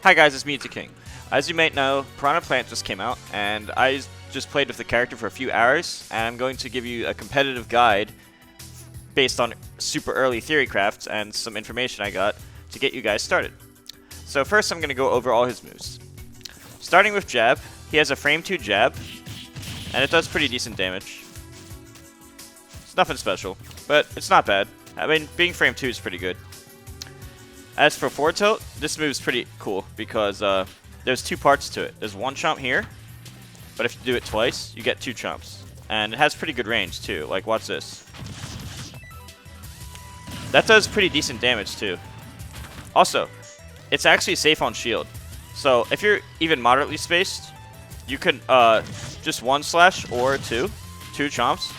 Hi guys, it's M2K. As you might know, Piranha just came out, and I just played with the character for a few hours, and I'm going to give you a competitive guide based on super early theory crafts and some information I got to get you guys started. So first I'm going to go over all his moves. Starting with jab, he has a frame 2 jab, and it does pretty decent damage. It's nothing special, but it's not bad. I mean, being frame 2 is pretty good. As for forward tilt, this move is pretty cool because there's two parts to it. There's one chomp here, but if you do it twice, you get two chomps. And it has pretty good range too. Like, watch this. That does pretty decent damage too. Also, it's actually safe on shield. So if you're even moderately spaced, you can just one slash or two chomps.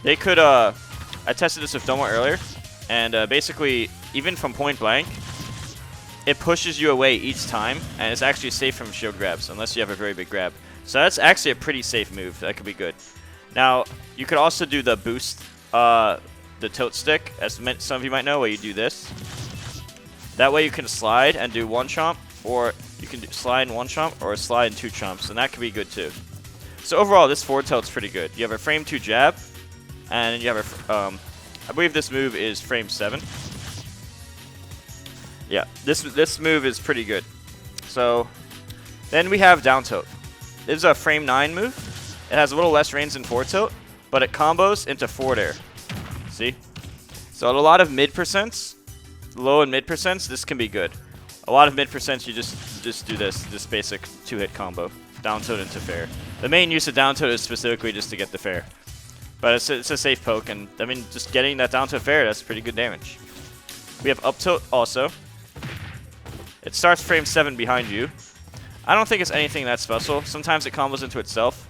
They could I tested this with Domo earlier, and basically, even from point blank, it pushes you away each time, and it's actually safe from shield grabs, unless you have a very big grab. So that's actually a pretty safe move. That could be good. Now, you could also do the boost, the tilt stick, as some of you might know, where you do this. That way you can slide and do one chomp, or you can slide in one chomp, or slide in two chomps, and that could be good too. So overall, this forward tilt's pretty good. You have a frame 2 jab, and you have a, I believe this move is frame 7. Yeah, this move is pretty good. So then we have down tilt. This is a frame 9 move. It has a little less range than forward tilt, but it combos into forward air. See? So a lot of mid percents, low and mid percents, this can be good. A lot of mid percents, you just do this basic 2-hit combo, down tilt into fair. The main use of down tilt is specifically just to get the fair. But it's a safe poke, and I mean, just getting that down to fair, that's pretty good damage. We have up tilt also. It starts frame 7 behind you. I don't think it's anything that special. Sometimes it combos into itself,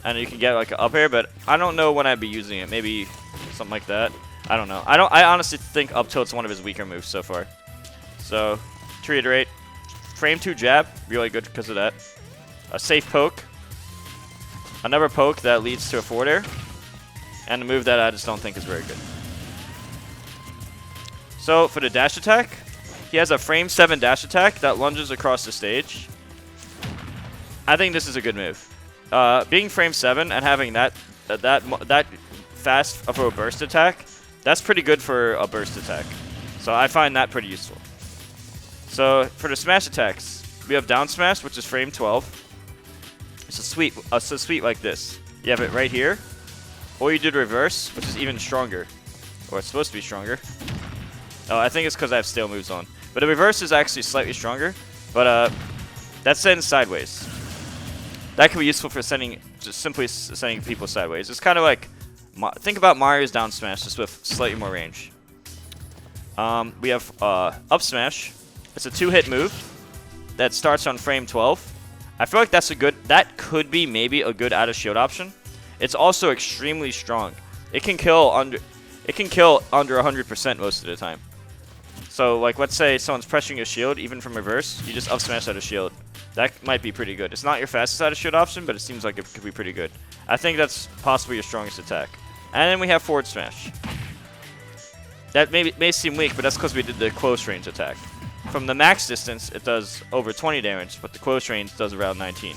and you can get like an up air, but I don't know when I'd be using it. Maybe something like that. I don't know. I honestly think up tilt's one of his weaker moves so far. So to reiterate, frame 2 jab, really good because of that. A safe poke. Another poke that leads to a forward air, and a move that I just don't think is very good. So for the dash attack, he has a frame 7 dash attack that lunges across the stage. I think this is a good move. Being frame 7 and having that fast of a burst attack, that's pretty good for a burst attack. So I find that pretty useful. So for the smash attacks, we have down smash, which is frame 12. It's a sweep like this. You have it right here, or you do the reverse, which is even stronger, or it's supposed to be stronger. Oh, I think it's because I have stale moves on. But the reverse is actually slightly stronger, but that sends sideways. That can be useful for just simply sending people sideways. It's kind of like, think about Mario's down smash, just with slightly more range. We have up smash. It's a 2-hit move that starts on frame 12. I feel like that could be maybe a good out of shield option. It's also extremely strong. It can kill under 100% most of the time. So like, let's say someone's pressuring a shield, even from reverse, you just up smash out of shield. That might be pretty good. It's not your fastest out of shield option, but it seems like it could be pretty good. I think that's possibly your strongest attack. And then we have forward smash. That may seem weak, but that's because we did the close range attack. From the max distance, it does over 20 damage, but the close range does around 19.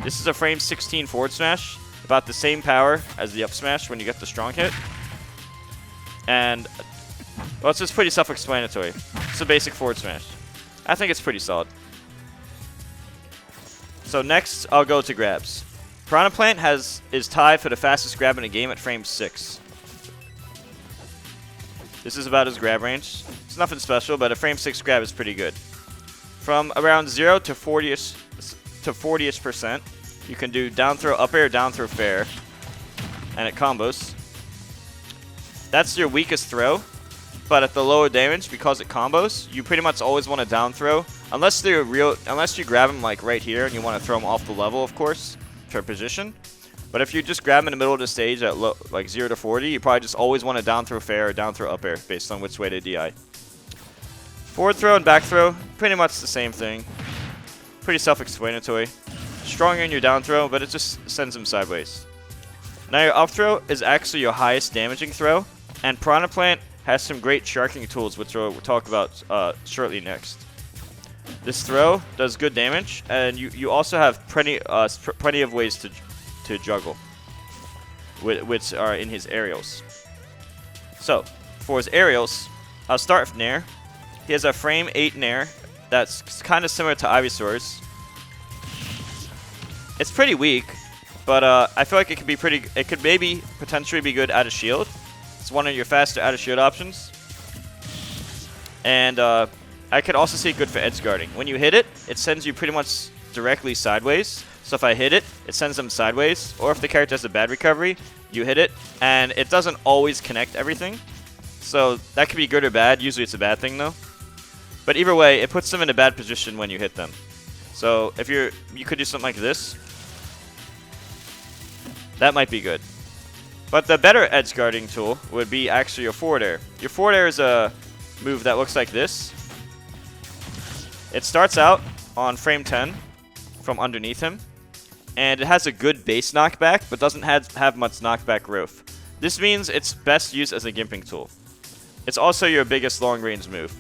This is a frame 16 forward smash, about the same power as the up smash when you get the strong hit. And, well, it's just pretty self-explanatory. It's a basic forward smash. I think it's pretty solid. So next, I'll go to grabs. Piranha is tied for the fastest grab in the game at frame 6. This is about his grab range. It's nothing special, but a frame 6 grab is pretty good. From around 0 to 40%, you can do down throw up air, down throw fair, and it combos. That's your weakest throw, but at the lower damage, because it combos, you pretty much always want to down throw, unless you grab him like right here and you want to throw him off the level, of course, for position. But if you just grab him in the middle of the stage at like 0 to 40, you probably just always want to down throw fair or down throw up air based on which way to DI. Forward throw and back throw, pretty much the same thing. Pretty self-explanatory. Stronger in your down throw, but it just sends him sideways. Now your up throw is actually your highest damaging throw, and Piranha has some great sharking tools, which we'll talk about shortly next. This throw does good damage, and you also have plenty of ways to juggle, which are in his aerials. So for his aerials, I'll start with Nair. He has a frame 8 Nair that's kind of similar to Ivysaur's. It's pretty weak, but I feel like it could be pretty. It could maybe potentially be good out of shield. It's one of your faster out of shield options, and I could also see it good for edge guarding. When you hit it, it sends you pretty much directly sideways. So if I hit it, it sends them sideways. Or if the character has a bad recovery, you hit it, and it doesn't always connect everything. So that could be good or bad. Usually it's a bad thing though. But either way, it puts them in a bad position when you hit them. So if you could do something like this. That might be good. But the better edge guarding tool would be actually your forward air. Your forward air is a move that looks like this. It starts out on frame 10 from underneath him, and it has a good base knockback, but doesn't have much knockback growth. This means it's best used as a gimping tool. It's also your biggest long range move.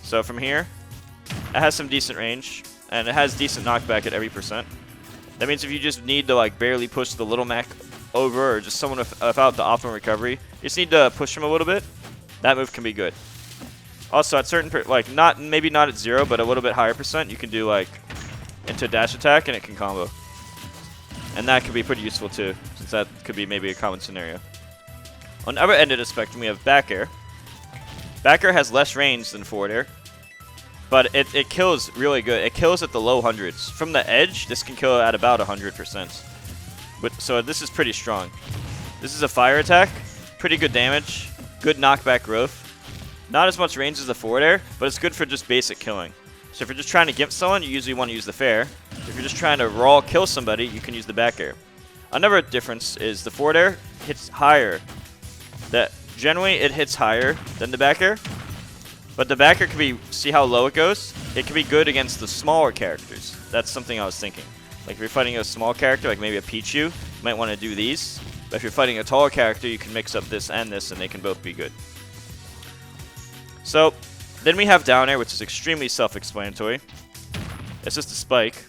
So from here, it has some decent range, and it has decent knockback at every %. That means if you just need to like barely push the little Mac over, or just someone without the optimal recovery, you just need to push him a little bit, that move can be good. Also at certain, maybe not at 0, but a little bit higher %, you can do like into dash attack and it can combo. And that could be pretty useful too, since that could be maybe a common scenario. On the other end of the spectrum, we have back air. Back air has less range than forward air, but it kills really good. It kills at the low hundreds. From the edge, this can kill at about 100%. So this is pretty strong. This is a fire attack, pretty good damage, good knockback growth. Not as much range as the forward air, but it's good for just basic killing. So if you're just trying to gimp someone, you usually want to use the fair. If you're just trying to raw kill somebody, you can use the back air. Another difference is the forward air hits higher. Generally, it hits higher than the back air. But the back air can be, see how low it goes? It can be good against the smaller characters. That's something I was thinking. Like if you're fighting a small character, like maybe a Pichu, you might want to do these. But if you're fighting a taller character, you can mix up this and this, and they can both be good. So then we have down air, which is extremely self-explanatory. It's just a spike.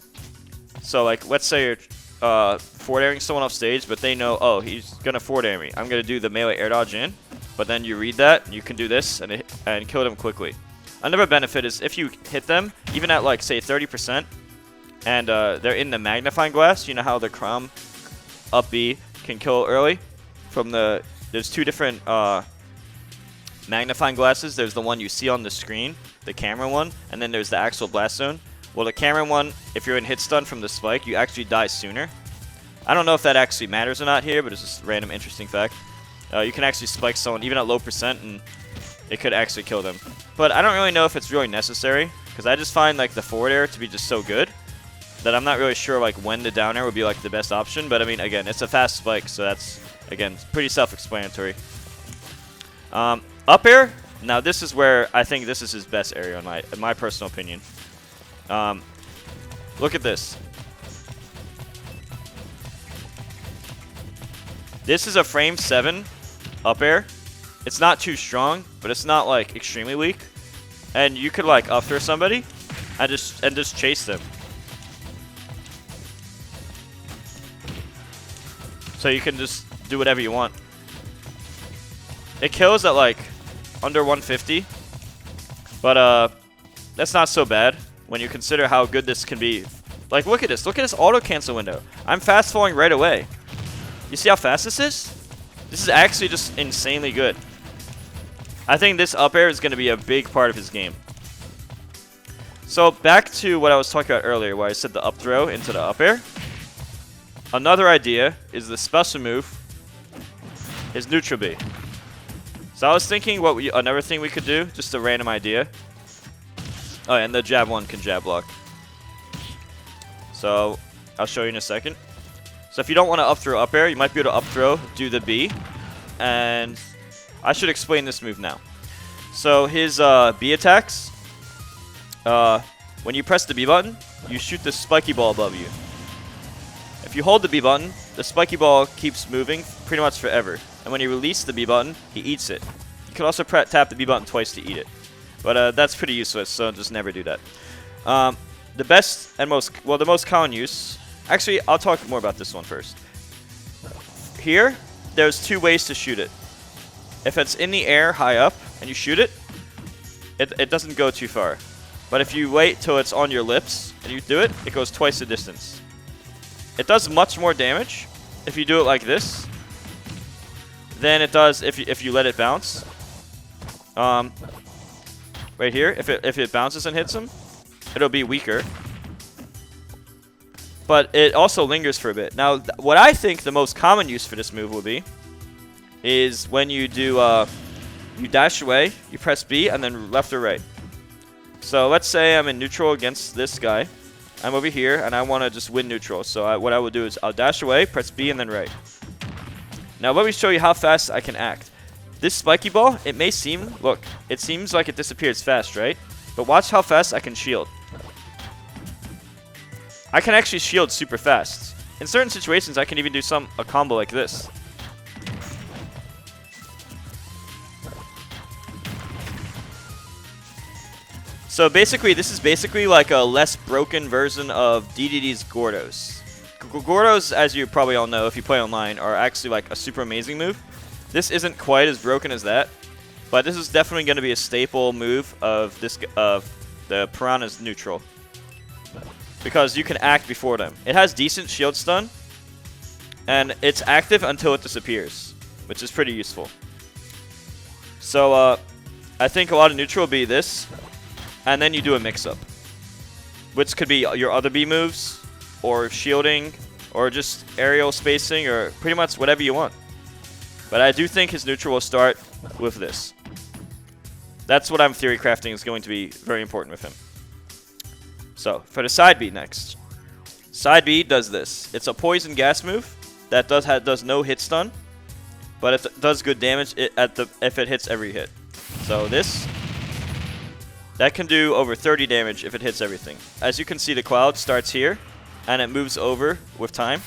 So like, let's say you're forward airing someone off stage, but they know, oh, he's gonna forward air me. I'm gonna do the melee air dodge in, but then you read that, you can do this and kill them quickly. Another benefit is if you hit them, even at like say 30%, and they're in the magnifying glass. You know how the Crom up B can kill early from the. There's two different magnifying glasses. There's the one you see on the screen, the camera one, and then there's the actual blast zone. Well, the camera one, if you're in hit stun from the spike, you actually die sooner. I don't know if that actually matters or not here, but it's just a random interesting fact. You can actually spike someone even at low %, and it could actually kill them. But I don't really know if it's really necessary, because I just find like the forward air to be just so good that I'm not really sure like when the down air would be like the best option. But I mean, again, it's a fast spike, so that's again pretty self-explanatory. Up air. Now this is where I think this is his best area in my personal opinion. Look at this. This is a frame 7 up air. It's not too strong, but it's not like extremely weak. And you could like up throw somebody and just chase them. So you can just do whatever you want. It kills at like under 150, but that's not so bad when you consider how good this can be. Like look at this auto cancel window. I'm fast falling right away. You see how fast this is? This is actually just insanely good. I think this up air is going to be a big part of his game. So back to what I was talking about earlier, where I said the up throw into the up air. Another idea is the special move is neutral B. So I was thinking another thing we could do, just a random idea. Oh, and the jab 1 can jab block. So I'll show you in a second. So if you don't want to up throw up air, you might be able to up throw, do the B. And I should explain this move now. So his B attacks, when you press the B button, you shoot the spiky ball above you. If you hold the B button, the spiky ball keeps moving pretty much forever. And when you release the B button, he eats it. You can also tap the B button twice to eat it. But that's pretty useless, so just never do that. The best and the most common use. Actually, I'll talk more about this one first. Here, there's two ways to shoot it. If it's in the air high up and you shoot it, it doesn't go too far. But if you wait till it's on your lips and you do it, it goes twice the distance. It does much more damage if you do it like this than it does if you let it bounce. Right here, if it bounces and hits him, it'll be weaker. But it also lingers for a bit. Now, what I think the most common use for this move will be is when you do you dash away, you press B, and then left or right. So let's say I'm in neutral against this guy. I'm over here, and I want to just win neutral. So what I will do is I'll dash away, press B, and then right. Now let me show you how fast I can act. This spiky ball, it may seem, look, it seems like it disappears fast, right? But watch how fast I can shield. I can actually shield super fast. In certain situations, I can even do a combo like this. So basically, this is basically like a less broken version of DDD's Gordos. Gordos, as you probably all know if you play online, are actually like a super amazing move. This isn't quite as broken as that, but this is definitely going to be a staple move of the Piranha's neutral. Because you can act before them. It has decent shield stun, and it's active until it disappears, which is pretty useful. So I think a lot of neutral will be this. And then you do a mix-up, which could be your other B moves, or shielding, or just aerial spacing, or pretty much whatever you want. But I do think his neutral will start with this. That's what I'm theory crafting is going to be very important with him. So, for the side B next. Side B does this. It's a poison gas move that does no hit stun, but it does good damage if it hits every hit. So this... that can do over 30 damage if it hits everything. As you can see, the cloud starts here, and it moves over with time.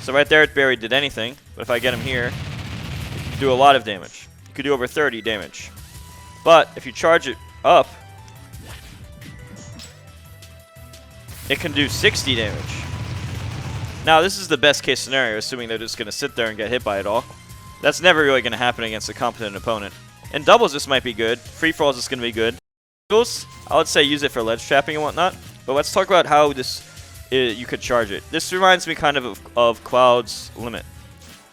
So right there, it barely did anything. But if I get him here, it can do a lot of damage. You could do over 30 damage. But if you charge it up, it can do 60 damage. Now, this is the best case scenario, assuming they're just going to sit there and get hit by it all. That's never really going to happen against a competent opponent. In doubles, this might be good. Free for alls, this is going to be good. Singles, I would say use it for ledge trapping and whatnot. But let's talk about how you could charge it. This reminds me kind of Cloud's limit.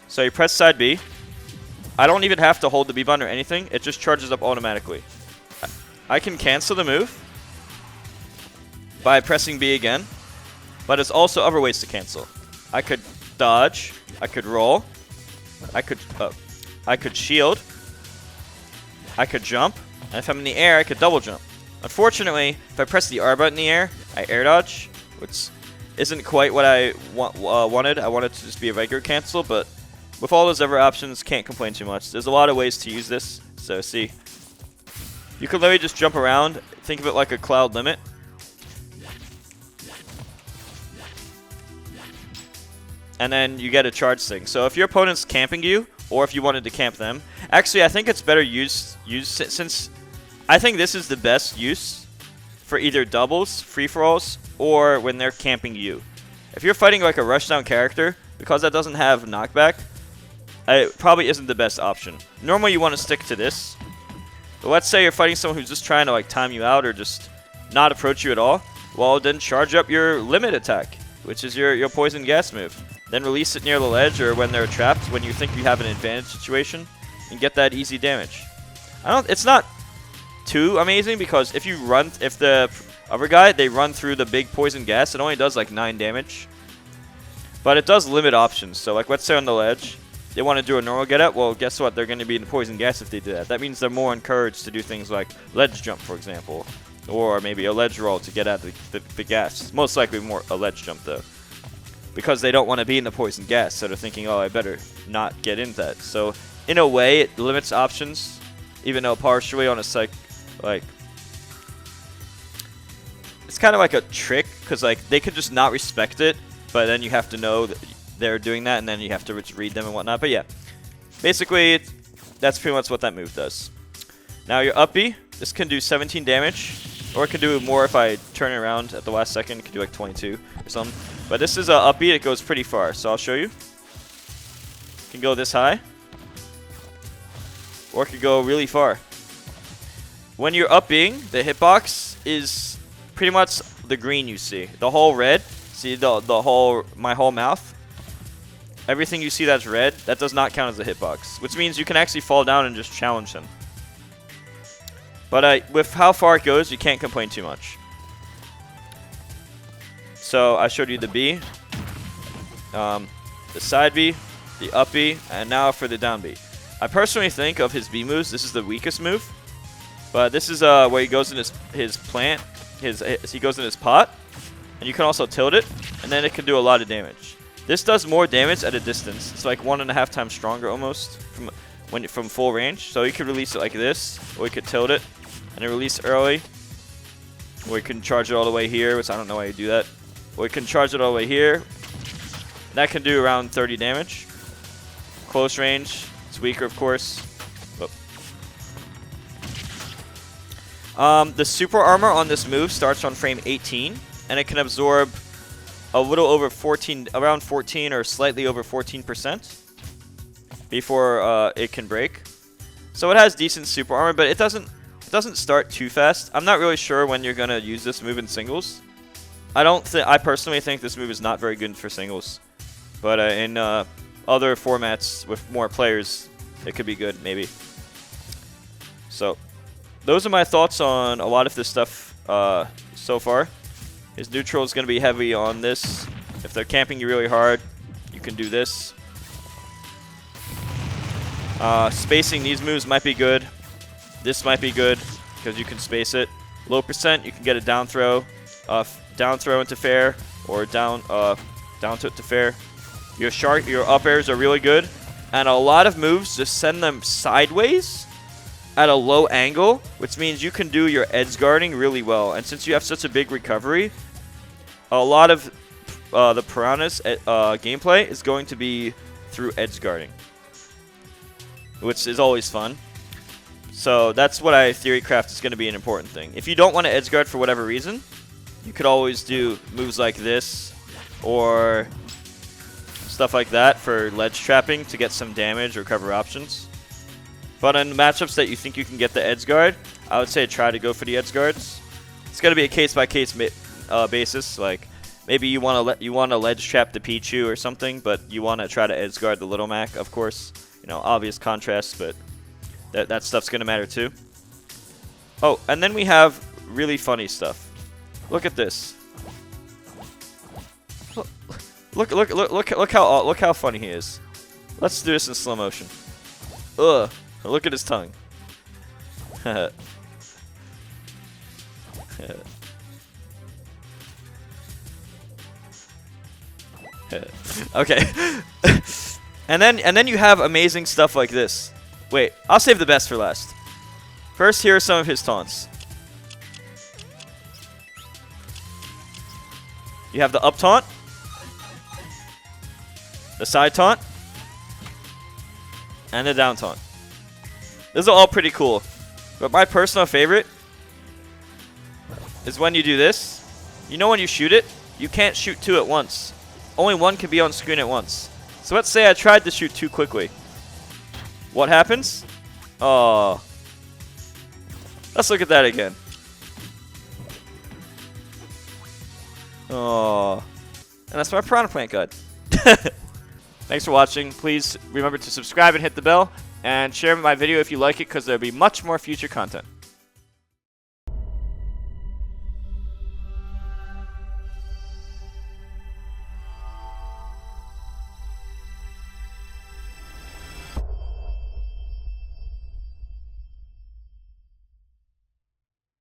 So you press side B. I don't even have to hold the B button or anything. It just charges up automatically. I can cancel the move by pressing B again. But there's also other ways to cancel. I could dodge. I could roll. I could shield. I could jump, and if I'm in the air, I could double jump. Unfortunately, if I press the R button in the air, I air dodge, which isn't quite what I wanted. I wanted to just be a regular cancel, but with all those other options, can't complain too much. There's a lot of ways to use this, so see. You can literally just jump around. Think of it like a Cloud limit. And then you get a charge thing. So if your opponent's camping you, or if you wanted to camp them. Actually, I think it's better used since I think this is the best use for either doubles, free-for-alls, or when they're camping you. If you're fighting like a rushdown character, because that doesn't have knockback, it probably isn't the best option. Normally, you want to stick to this. But let's say you're fighting someone who's just trying to like time you out or just not approach you at all. Well, then charge up your limit attack, which is your poison gas move. Then release it near the ledge or when they're trapped, when you think you have an advantage situation, and get that easy damage. It's not too amazing because if the other guy, they run through the big poison gas, it only does like 9 damage. But it does limit options. So like let's say on the ledge, they want to do a normal get up, well guess what, they're going to be in the poison gas if they do that. That means they're more encouraged to do things like ledge jump, for example. Or maybe a ledge roll to get out the gas. Most likely more a ledge jump though. Because they don't want to be in the poison gas, so they're thinking, oh, I better not get into that. So, in a way, it limits options, even though partially on a it's kind of like a trick, because like they could just not respect it, but then you have to know that they're doing that, and then you have to read them and whatnot. But yeah, basically, that's pretty much what that move does. Now your up B, this can do 17 damage. Or it can do more if I turn it around at the last second. It can do like 22 or something. But this is a upbeat. It goes pretty far. So I'll show you. It can go this high. Or it could go really far. When you're upping, the hitbox is pretty much the green you see. The whole red. See my whole mouth? Everything you see that's red, that does not count as a hitbox. Which means you can actually fall down and just challenge him. But with how far it goes, you can't complain too much. So I showed you the B, the side B, the up B, and now for the down B. I personally think of his B moves, this is the weakest move. But this is where he goes in his plant, he goes in his pot, and you can also tilt it, and then it can do a lot of damage. This does more damage at a distance. It's like 1.5 times stronger almost from full range. So you could release it like this, or you could tilt it and release early, or you can charge it all the way here, which I don't know why you do that. Or you can charge it all the way here. That can do around 30 damage. Close range, it's weaker of course. The super armor on this move starts on frame 18, and it can absorb a little over 14, around 14 or slightly over 14% before it can break. So it has decent super armor, but it doesn't start too fast. I'm not really sure when you're gonna use this move in singles. I personally think this move is not very good for singles, but in other formats with more players, it could be good maybe. So those are my thoughts on a lot of this stuff so far. His neutral is going to be heavy on this. If they're camping you really hard, you can do this. Spacing these moves might be good. This might be good because you can space it. Low percent, you can get a down throw into fair, or down tilt to fair. Your up airs are really good, and a lot of moves just send them sideways at a low angle, which means you can do your edge guarding really well. And since you have such a big recovery, a lot of the Piranha's gameplay is going to be through edge guarding, which is always fun. So that's what I theorycraft is going to be an important thing. If you don't want to edge guard for whatever reason, you could always do moves like this or stuff like that for ledge trapping to get some damage or cover options. But in matchups that you think you can get the edge guard, I would say try to go for the edge guards. It's going to be a case-by-case basis. Like maybe you want to ledge trap the Pichu or something, but you want to try to edge guard the Little Mac, of course. You know, obvious contrast, but that stuff's going to matter too. Oh, and then we have really funny stuff. Look at this. Look how funny he is. Let's do this in slow motion. Ugh. Look at his tongue. Okay. and then you have amazing stuff like this. Wait, I'll save the best for last. First, here are some of his taunts. You have the up taunt, the side taunt, and the down taunt. Those are all pretty cool. But my personal favorite is when you do this. You know when you shoot it, you can't shoot two at once. Only one can be on screen at once. So let's say I tried to shoot two quickly. What happens? Oh. Let's look at that again. Oh. And that's my Piranha Plant Guide. Thanks for watching. Please remember to subscribe and hit the bell. And share my video if you like it, because there'll be much more future content.